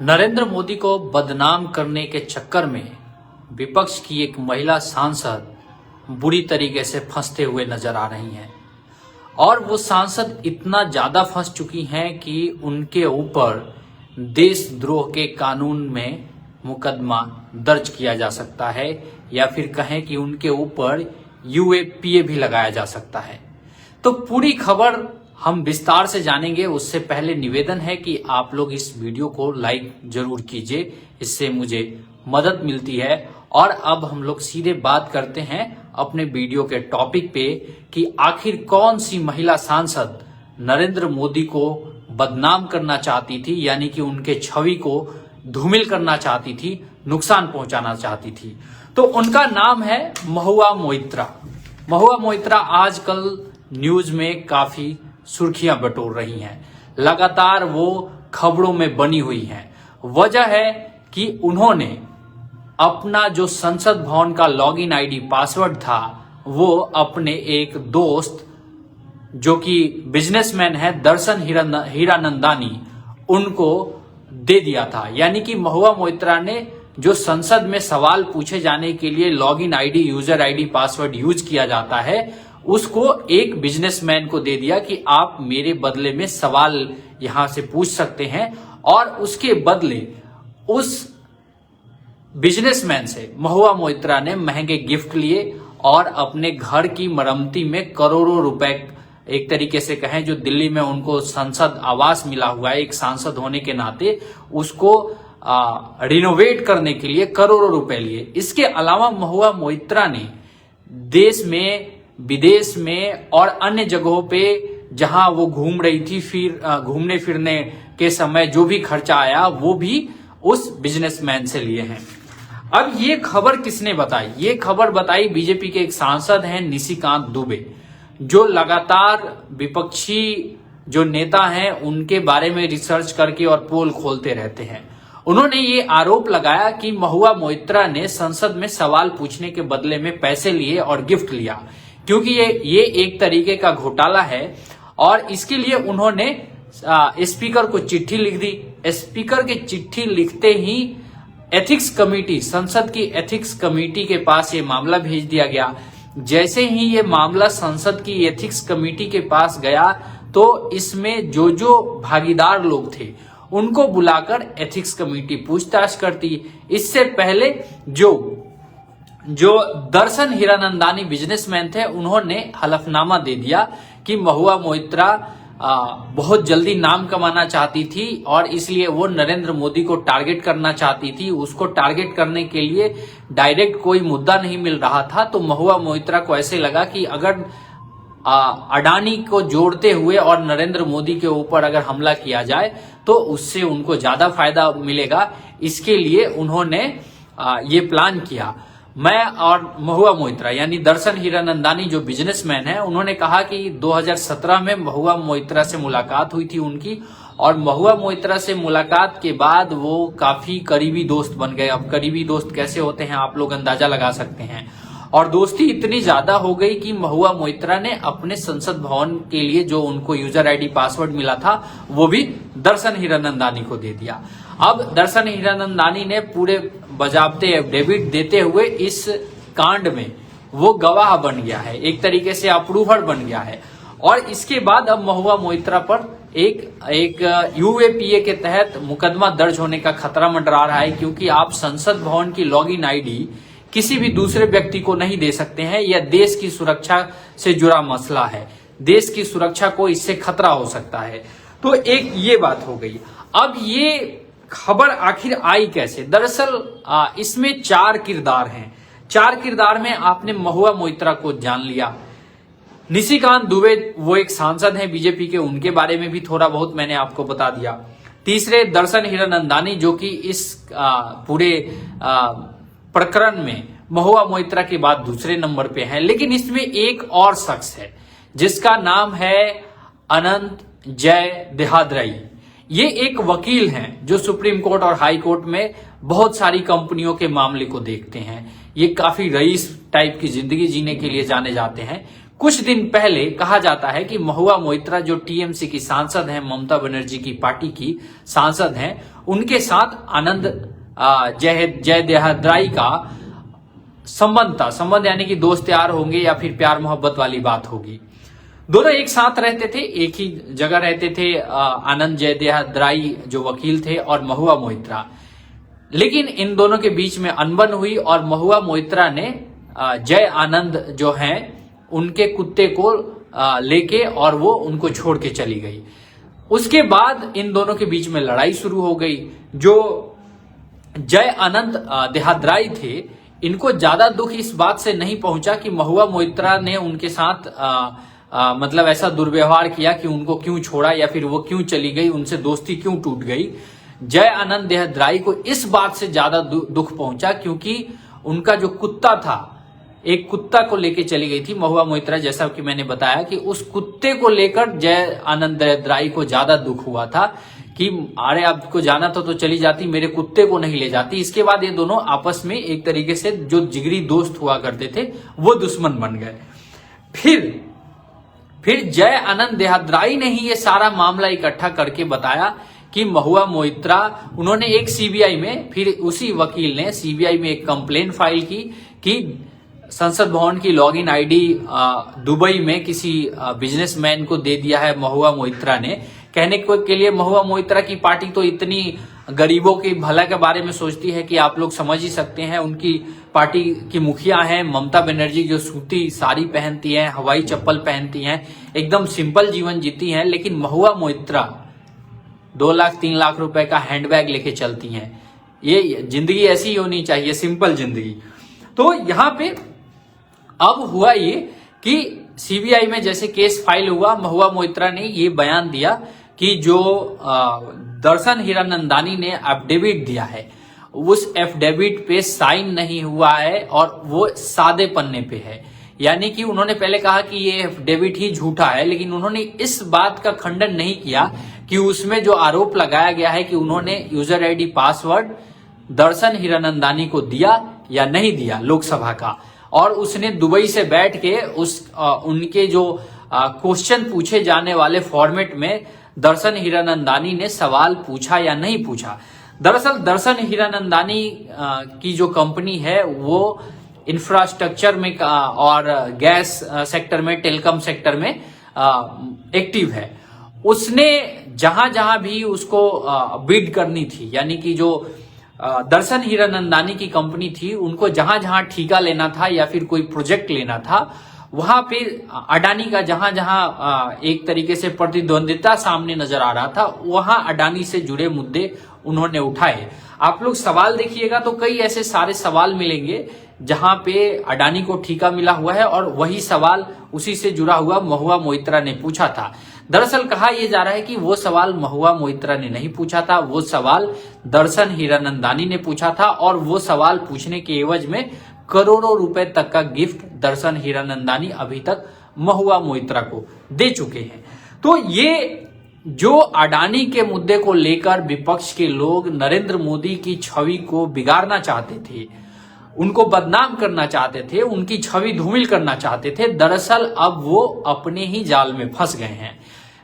नरेंद्र मोदी को बदनाम करने के चक्कर में विपक्ष की एक महिला सांसद बुरी तरीके से फंसते हुए नजर आ रही हैं और वो सांसद इतना ज्यादा फंस चुकी हैं कि उनके ऊपर देशद्रोह के कानून में मुकदमा दर्ज किया जा सकता है या फिर कहें कि उनके ऊपर यूएपीए भी लगाया जा सकता है। तो पूरी खबर हम विस्तार से जानेंगे। उससे पहले निवेदन है कि आप लोग इस वीडियो को लाइक जरूर कीजिए, इससे मुझे मदद मिलती है। और अब हम लोग सीधे बात करते हैं अपने वीडियो के टॉपिक पे कि आखिर कौन सी महिला सांसद नरेंद्र मोदी को बदनाम करना चाहती थी, यानी कि उनके छवि को धूमिल करना चाहती थी, नुकसान पहुंचाना चाहती थी। तो उनका नाम है महुआ मोइत्रा। महुआ मोइत्रा आजकल न्यूज में काफी सुर्खियां बटोर रही हैं, लगातार वो खबरों में बनी हुई हैं। वजह है कि उन्होंने अपना जो संसद भवन का लॉगिन आईडी पासवर्ड था वो अपने एक दोस्त जो कि बिजनेसमैन है दर्शन हीरानंदानी उनको दे दिया था। यानी कि महुआ मोइत्रा ने जो संसद में सवाल पूछे जाने के लिए login ID, user ID, password use किया जाता है, उसको एक बिजनेसमैन को दे दिया कि आप मेरे बदले में सवाल यहां से पूछ सकते हैं। और उसके बदले उस बिजनेसमैन से महुआ मोइत्रा ने महंगे गिफ्ट लिए और अपने घर की मरम्मती में करोड़ों रुपए, एक तरीके से कहें जो दिल्ली में उनको संसद आवास मिला हुआ है एक सांसद होने के नाते, उसको रिनोवेट करने के लिए करोड़ों रुपए लिए। इसके अलावा महुआ मोइत्रा ने देश में, विदेश में और अन्य जगहों पे जहां वो घूम रही थी, फिर घूमने फिरने के समय जो भी खर्चा आया वो भी उस बिजनेसमैन से लिए हैं। अब ये खबर किसने बताई? ये खबर बताई बीजेपी के एक सांसद हैं निशिकांत दुबे, जो लगातार विपक्षी जो नेता हैं उनके बारे में रिसर्च करके और पोल खोलते रहते हैं। उन्होंने ये आरोप लगाया कि महुआ मोइत्रा ने संसद में सवाल पूछने के बदले में पैसे लिए और गिफ्ट लिया, क्योंकि ये एक तरीके का घोटाला है। और इसके लिए उन्होंने स्पीकर को चिट्ठी लिख दी। स्पीकर की चिट्ठी लिखते ही एथिक्स कमेटी, संसद की एथिक्स कमेटी के पास ये मामला भेज दिया गया। जैसे ही ये मामला संसद की एथिक्स कमेटी के पास गया तो इसमें जो भागीदार लोग थे उनको बुलाकर एथिक्स कमेटी पूछताछ करती। इससे पहले जो दर्शन हीरानंदानी बिजनेसमैन थे उन्होंने हलफनामा दे दिया कि महुआ मोइत्रा बहुत जल्दी नाम कमाना चाहती थी और इसलिए वो नरेंद्र मोदी को टारगेट करना चाहती थी। उसको टारगेट करने के लिए डायरेक्ट कोई मुद्दा नहीं मिल रहा था, तो महुआ मोइत्रा को ऐसे लगा कि अगर अडानी को जोड़ते हुए और नरेंद्र मोदी के ऊपर अगर हमला किया जाए तो उससे उनको ज्यादा फायदा मिलेगा। इसके लिए उन्होंने ये प्लान किया। मैं और महुआ मोइत्रा यानी दर्शन हीरानंदानी जो बिजनेसमैन है, उन्होंने कहा कि 2017 में महुआ मोइत्रा से मुलाकात हुई थी उनकी, और महुआ मोइत्रा से मुलाकात के बाद वो काफी करीबी दोस्त बन गए। अब करीबी दोस्त कैसे होते हैं आप लोग अंदाजा लगा सकते हैं। और दोस्ती इतनी ज्यादा हो गई कि महुआ मोइत्रा ने अपने संसद भवन के लिए जो उनको यूजर आईडी पासवर्ड मिला था वो भी दर्शन हीरानंदानी को दे दिया। अब दर्शन हीरानंदानी ने पूरे बजाबते एफिडेविट देते हुए इस कांड में वो गवाह बन गया है, एक तरीके से अप्रूवर बन गया है। और इसके बाद अब महुआ मोइत्रा पर एक यूएपीए के तहत मुकदमा दर्ज होने का खतरा मंडरा रहा है, क्योंकि आप संसद भवन की लॉगिन आईडी किसी भी दूसरे व्यक्ति को नहीं दे सकते हैं। यह देश की सुरक्षा से जुड़ा मसला है, देश की सुरक्षा को इससे खतरा हो सकता है। तो एक ये बात हो गई। अब ये खबर आखिर आई कैसे? दरअसल इसमें 4 किरदार हैं। 4 किरदार में आपने महुआ मोइत्रा को जान लिया, निशिकांत दुबे वो एक सांसद हैं बीजेपी के, उनके बारे में भी थोड़ा बहुत मैंने आपको बता दिया। तीसरे दर्शन हीरानंदानी जो कि इस पूरे प्रकरण में महुआ मोइत्रा के बाद दूसरे नंबर पे हैं। लेकिन इसमें एक और शख्स है जिसका नाम है अनंत जय देहादराई। ये एक वकील हैं जो सुप्रीम कोर्ट और हाई कोर्ट में बहुत सारी कंपनियों के मामले को देखते हैं। ये काफी रईस टाइप की जिंदगी जीने के लिए जाने जाते हैं। कुछ दिन पहले कहा जाता है कि महुआ मोइत्रा जो टीएमसी की सांसद हैं, ममता बनर्जी की पार्टी की सांसद हैं, उनके साथ आनंद जय देहद्राई का संबंध था। संबंध यानी कि दोस्त यार होंगे या फिर प्यार मोहब्बत वाली बात होगी। दोनों एक साथ रहते थे, एक ही जगह रहते थे, आनंद जय देहद्राई जो वकील थे और महुआ मोइत्रा। लेकिन इन दोनों के बीच में अनबन हुई और महुआ मोइत्रा ने जय आनंद जो हैं उनके कुत्ते को लेके और वो उनको छोड़ के चली गई। उसके बाद इन दोनों के बीच में लड़ाई शुरू हो गई। जो जय आनंद देहद्राई थे, इनको ज्यादा दुख इस बात से नहीं पहुंचा कि महुआ मोइत्रा ने उनके साथ मतलब ऐसा दुर्व्यवहार किया कि उनको क्यों छोड़ा या फिर वो क्यों चली गई, उनसे दोस्ती क्यों टूट गई। जय आनंद देहद्राई को इस बात से ज्यादा दुख पहुंचा क्योंकि उनका जो कुत्ता था, एक कुत्ता को लेके चली गई थी महुआ मोइत्रा, जैसा कि मैंने बताया कि उस कुत्ते को लेकर जय आनंद देहद्राई को ज्यादा दुख हुआ था कि अरे आपको जाना था तो चली जाती, मेरे कुत्ते को नहीं ले जाती। इसके बाद ये दोनों आपस में एक तरीके से जो जिगरी दोस्त हुआ करते थे वो दुश्मन बन गए। फिर जय आनंद देहद्राई ने ही ये सारा मामला इकट्ठा करके बताया कि महुआ मोइत्रा, उन्होंने एक सीबीआई में, फिर उसी वकील ने सीबीआई में एक कंप्लेन फाइल की कि संसद भवन की लॉगिन आईडी दुबई में किसी बिजनेसमैन को दे दिया है महुआ मोइत्रा ने। कहने के लिए महुआ मोइत्रा की पार्टी तो इतनी गरीबों की भला के बारे में सोचती है कि आप लोग समझ ही सकते हैं। उनकी पार्टी की मुखिया हैं ममता बनर्जी, जो सूती साड़ी पहनती हैं, हवाई चप्पल पहनती हैं, एकदम सिंपल जीवन जीती हैं। लेकिन महुआ मोइत्रा 2 लाख 3 लाख रुपए का हैंडबैग लेके चलती हैं। ये जिंदगी ऐसी ही होनी चाहिए, सिंपल जिंदगी। तो यहाँ पे अब हुआ ये कि सीबीआई में जैसे केस फाइल हुआ, महुआ मोइत्रा ने ये बयान दिया कि जो दर्शन हीरानंदानी ने एफिडेविट दिया है, उस एफिडेविट पे साइन नहीं हुआ है और वो सादे पन्ने पे है। यानी कि उन्होंने पहले कहा कि ये एफिडेविट ही झूठा है, लेकिन उन्होंने इस बात का खंडन नहीं किया कि उसमें जो आरोप लगाया गया है कि उन्होंने यूजर आईडी पासवर्ड दर्शन हीरानंदानी को दिया या नहीं दिया लोकसभा का, और उसने दुबई से बैठ के उनके जो क्वेश्चन पूछे जाने वाले फॉर्मेट में दर्शन हीरानंदानी ने सवाल पूछा या नहीं पूछा। दरअसल दर्शन हीरानंदानी की जो कंपनी है वो इंफ्रास्ट्रक्चर में और गैस सेक्टर में, टेलीकॉम सेक्टर में एक्टिव है। उसने जहां जहां भी उसको बिड करनी थी, यानी कि जो दर्शन हीरानंदानी की कंपनी थी, उनको जहां जहां ठेका लेना था या फिर कोई प्रोजेक्ट लेना था, वहां पे अडानी का जहां जहां एक तरीके से प्रतिद्वंदिता सामने नजर आ रहा था, वहां अडानी से जुड़े मुद्दे उन्होंने उठाए। आप लोग सवाल देखिएगा तो कई ऐसे सारे सवाल मिलेंगे जहां पे अडानी को ठेका मिला हुआ है और वही सवाल उसी से जुड़ा हुआ महुआ मोइत्रा ने पूछा था। दरअसल कहा यह जा रहा है कि वो सवाल महुआ मोइत्रा ने नहीं पूछा था, वो सवाल दर्शन हीरानंदानी ने पूछा था, और वो सवाल पूछने के एवज में करोड़ों रुपए तक का गिफ्ट दर्शन हीरानंदानी अभी तक महुआ मोइत्रा को दे चुके हैं। तो ये जो अडानी के मुद्दे को लेकर विपक्ष के लोग नरेंद्र मोदी की छवि को बिगाड़ना चाहते थे, उनको बदनाम करना चाहते थे, उनकी छवि धूमिल करना चाहते थे, दरअसल अब वो अपने ही जाल में फंस गए हैं।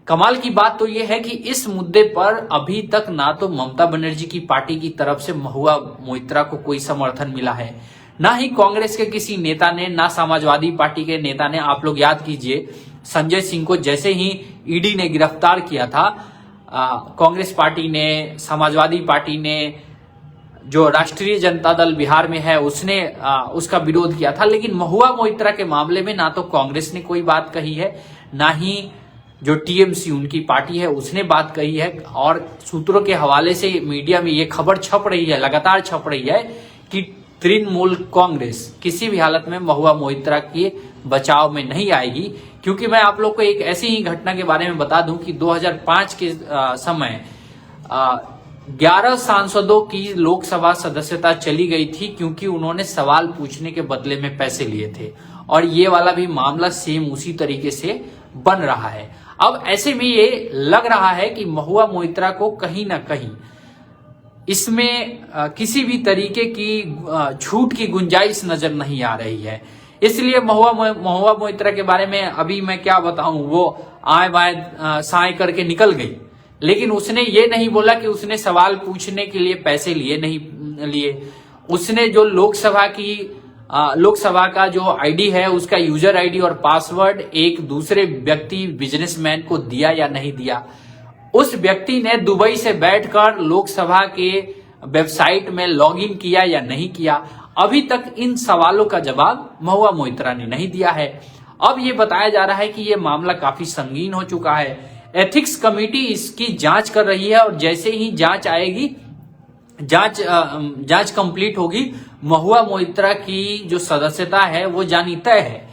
कमाल की बात तो यह है कि इस मुद्दे पर अभी तक ना तो ममता बनर्जी की पार्टी की तरफ से महुआ मोइत्रा को कोई समर्थन मिला है, ना ही कांग्रेस के किसी नेता ने, ना समाजवादी पार्टी के नेता ने। आप लोग याद कीजिए, संजय सिंह को जैसे ही ईडी ने गिरफ्तार किया था, कांग्रेस पार्टी ने, समाजवादी पार्टी ने, जो राष्ट्रीय जनता दल बिहार में है उसने उसका विरोध किया था। लेकिन महुआ मोइत्रा के मामले में ना तो कांग्रेस ने कोई बात कही है, ना ही जो टीएमसी उनकी पार्टी है उसने बात कही है। और सूत्रों के हवाले से मीडिया में ये खबर छप रही है, लगातार छप रही है कि तृणमूल कांग्रेस किसी भी हालत में महुआ मोइत्रा के बचाव में नहीं आएगी। क्योंकि मैं आप लोग को एक ऐसी ही घटना के बारे में बता दूं कि 2005 के समय 11 सांसदों की लोकसभा सदस्यता चली गई थी क्योंकि उन्होंने सवाल पूछने के बदले में पैसे लिए थे, और ये वाला भी मामला सेम उसी तरीके से बन रहा है। अब ऐसे में ये लग रहा है कि महुआ मोइत्रा को कहीं ना कहीं इसमें किसी भी तरीके की छूट की गुंजाइश नजर नहीं आ रही है। इसलिए महुआ मोइत्रा के बारे में अभी मैं क्या बताऊं, वो आए बाएं साए करके निकल गई, लेकिन उसने ये नहीं बोला कि उसने सवाल पूछने के लिए पैसे लिए नहीं लिए। उसने जो लोकसभा का जो आईडी है, उसका यूजर आईडी और पासवर्ड एक दूसरे व्यक्ति बिजनेसमैन को दिया या नहीं दिया। उस व्यक्ति ने दुबई से बैठकर लोकसभा के वेबसाइट में लॉगिन किया या नहीं किया, अभी तक इन सवालों का जवाब महुआ मोइत्रा ने नहीं दिया है। अब ये बताया जा रहा है कि ये मामला काफी संगीन हो चुका है। एथिक्स कमेटी इसकी जांच कर रही है और जैसे ही जांच आएगी, जांच कंप्लीट होगी, महुआ मोइत्रा की जो सदस्यता है वो जानी तय है।